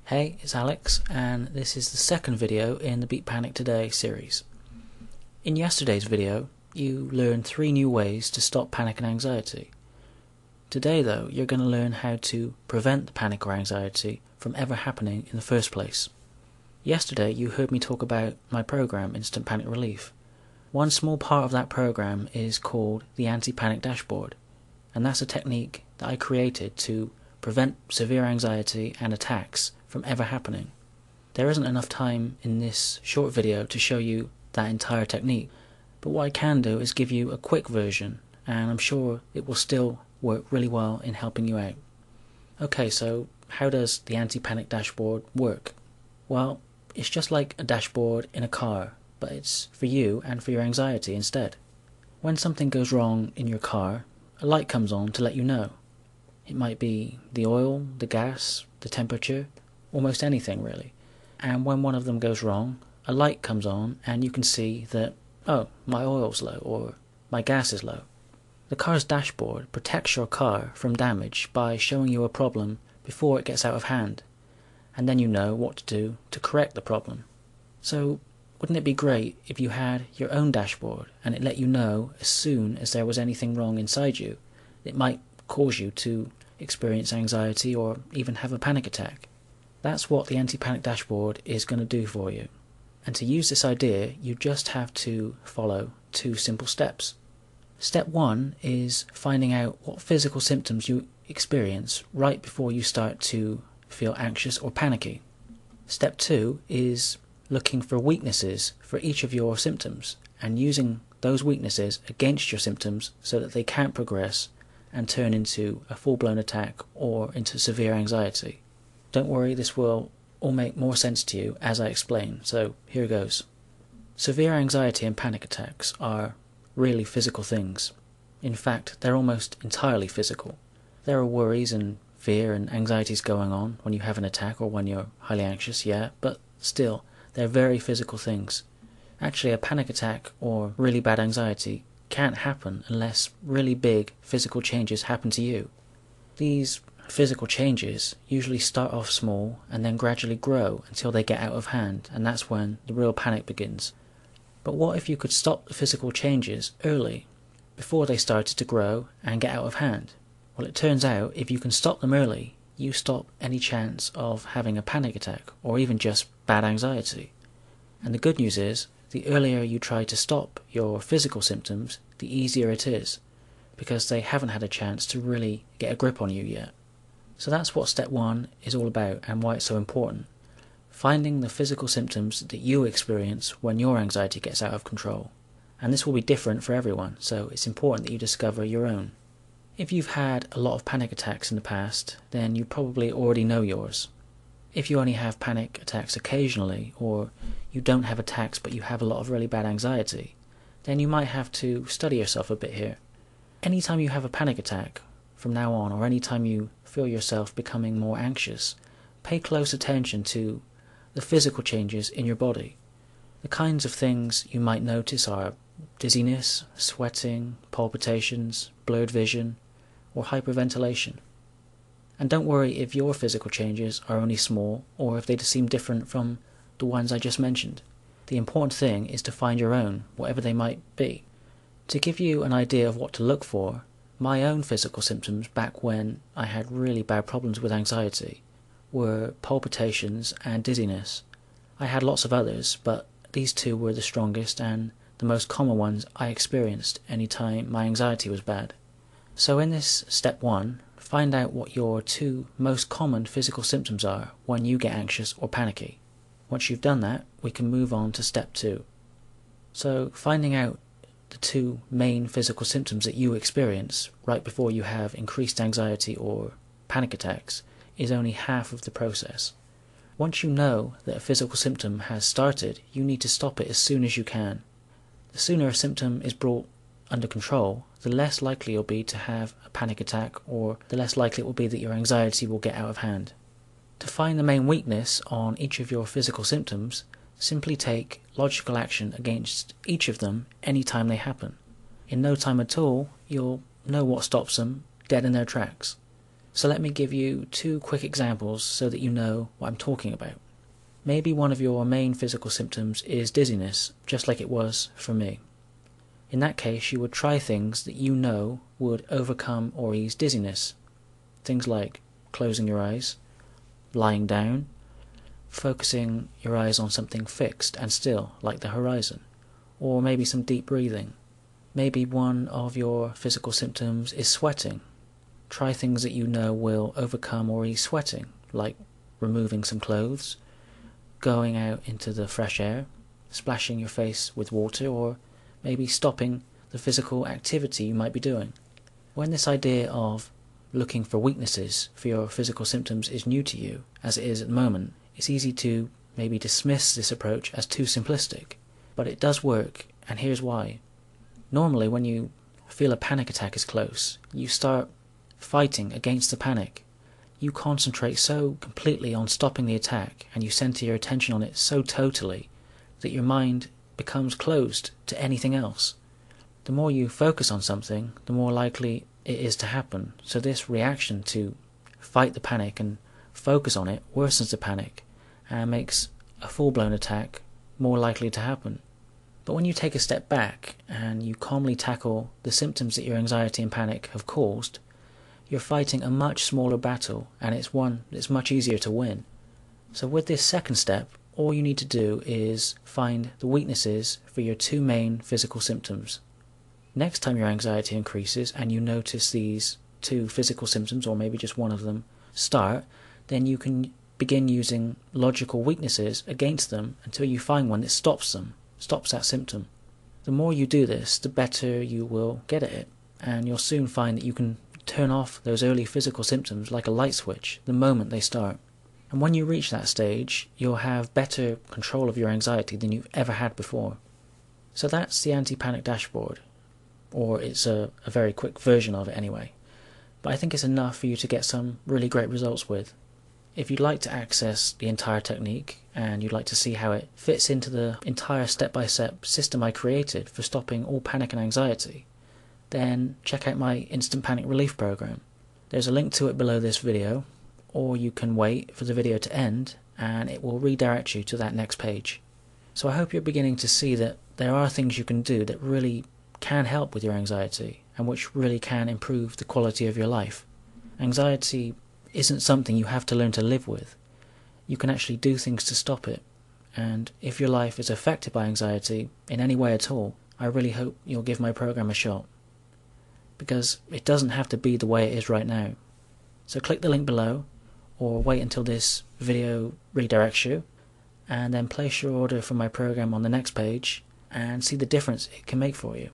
Hey, it's Alex, and this is the second video in the Beat Panic Today series. In yesterday's video, you learned 3 new ways to stop panic and anxiety. Today though, you're going to learn how to prevent the panic or anxiety from ever happening in the first place. Yesterday, you heard me talk about my program, Instant Panic Relief. One small part of that program is called the Anti-Panic Dashboard, and that's a technique that I created to prevent severe anxiety and attacks from ever happening. There isn't enough time in this short video to show you that entire technique, but what I can do is give you a quick version, and I'm sure it will still work really well in helping you out. Okay, so how does the Anti-Panic Dashboard work? Well, it's just like a dashboard in a car, but it's for you and for your anxiety instead. When something goes wrong in your car, a light comes on to let you know. It might be the oil, the gas, the temperature, almost anything really. And when one of them goes wrong, a light comes on and you can see that, oh, my oil's low or my gas is low. The car's dashboard protects your car from damage by showing you a problem before it gets out of hand, and then you know what to do to correct the problem. So wouldn't it be great if you had your own dashboard and it let you know as soon as there was anything wrong inside you that might cause you to experience anxiety or even have a panic attack? That's what the Anti-Panic Dashboard is going to do for you. And to use this idea, you just have to follow 2 simple steps. Step 1 is finding out what physical symptoms you experience right before you start to feel anxious or panicky. Step 2 is looking for weaknesses for each of your symptoms and using those weaknesses against your symptoms so that they can't progress and turn into a full-blown attack or into severe anxiety. Don't worry, this will all make more sense to you as I explain, so here goes. Severe anxiety and panic attacks are really physical things. In fact, they're almost entirely physical. There are worries and fear and anxieties going on when you have an attack or when you're highly anxious, yeah, but still, they're very physical things. Actually, a panic attack or really bad anxiety can't happen unless really big physical changes happen to you. These physical changes usually start off small and then gradually grow until they get out of hand, and that's when the real panic begins. But what if you could stop the physical changes early, before they started to grow and get out of hand? Well, it turns out if you can stop them early, you stop any chance of having a panic attack or even just bad anxiety. And the good news is, the earlier you try to stop your physical symptoms, the easier it is, because they haven't had a chance to really get a grip on you yet. So that's what step 1 is all about and why it's so important. Finding the physical symptoms that you experience when your anxiety gets out of control. And this will be different for everyone, so it's important that you discover your own. If you've had a lot of panic attacks in the past, then you probably already know yours. If you only have panic attacks occasionally, or you don't have attacks but you have a lot of really bad anxiety, then you might have to study yourself a bit here. Anytime you have a panic attack from now on, or anytime you feel yourself becoming more anxious, pay close attention to the physical changes in your body. The kinds of things you might notice are dizziness, sweating, palpitations, blurred vision, or hyperventilation. And don't worry if your physical changes are only small or if they seem different from the ones I just mentioned. The important thing is to find your own, whatever they might be. To give you an idea of what to look for, my own physical symptoms back when I had really bad problems with anxiety were palpitations and dizziness. I had lots of others, but these 2 were the strongest and the most common ones I experienced any time my anxiety was bad. So in this step 1, find out what your 2 most common physical symptoms are when you get anxious or panicky. Once you've done that, we can move on to step 2. So finding out the 2 main physical symptoms that you experience right before you have increased anxiety or panic attacks is only half of the process. Once you know that a physical symptom has started, you need to stop it as soon as you can. The sooner a symptom is brought under control, the less likely you'll be to have a panic attack, or the less likely it will be that your anxiety will get out of hand. To find the main weakness on each of your physical symptoms, simply take logical action against each of them any time they happen. In no time at all, you'll know what stops them dead in their tracks. So let me give you 2 quick examples so that you know what I'm talking about. Maybe one of your main physical symptoms is dizziness, just like it was for me. In that case, you would try things that you know would overcome or ease dizziness. Things like closing your eyes, lying down, focusing your eyes on something fixed and still, like the horizon, or maybe some deep breathing. Maybe one of your physical symptoms is sweating. Try things that you know will overcome or ease sweating, like removing some clothes, going out into the fresh air, splashing your face with water, or maybe stopping the physical activity you might be doing. When this idea of looking for weaknesses for your physical symptoms is new to you, as it is at the moment, it's easy to maybe dismiss this approach as too simplistic. But it does work, and here's why. Normally, when you feel a panic attack is close, you start fighting against the panic. You concentrate so completely on stopping the attack, and you center your attention on it so totally, that your mind becomes closed to anything else. The more you focus on something, the more likely it is to happen. So this reaction to fight the panic and focus on it worsens the panic and makes a full-blown attack more likely to happen. But when you take a step back and you calmly tackle the symptoms that your anxiety and panic have caused, you're fighting a much smaller battle, and it's one that's much easier to win. So with this second step, all you need to do is find the weaknesses for your 2 main physical symptoms. Next time your anxiety increases and you notice these 2 physical symptoms, or maybe just one of them, start, then you can begin using logical weaknesses against them until you find one that stops that symptom. The more you do this, the better you will get at it, and you'll soon find that you can turn off those early physical symptoms like a light switch the moment they start. And when you reach that stage, you'll have better control of your anxiety than you've ever had before. So that's the anti-panic dashboard, or it's a very quick version of it anyway. But I think it's enough for you to get some really great results with. If you'd like to access the entire technique, and you'd like to see how it fits into the entire step-by-step system I created for stopping all panic and anxiety, then check out my Instant Panic Relief program. There's a link to it below this video, or you can wait for the video to end and it will redirect you to that next page. So I hope you're beginning to see that there are things you can do that really can help with your anxiety and which really can improve the quality of your life. Anxiety isn't something you have to learn to live with. You can actually do things to stop it, and if your life is affected by anxiety in any way at all, I really hope you'll give my program a shot, because it doesn't have to be the way it is right now. So click the link below, or wait until this video redirects you, and then place your order for my program on the next page and see the difference it can make for you.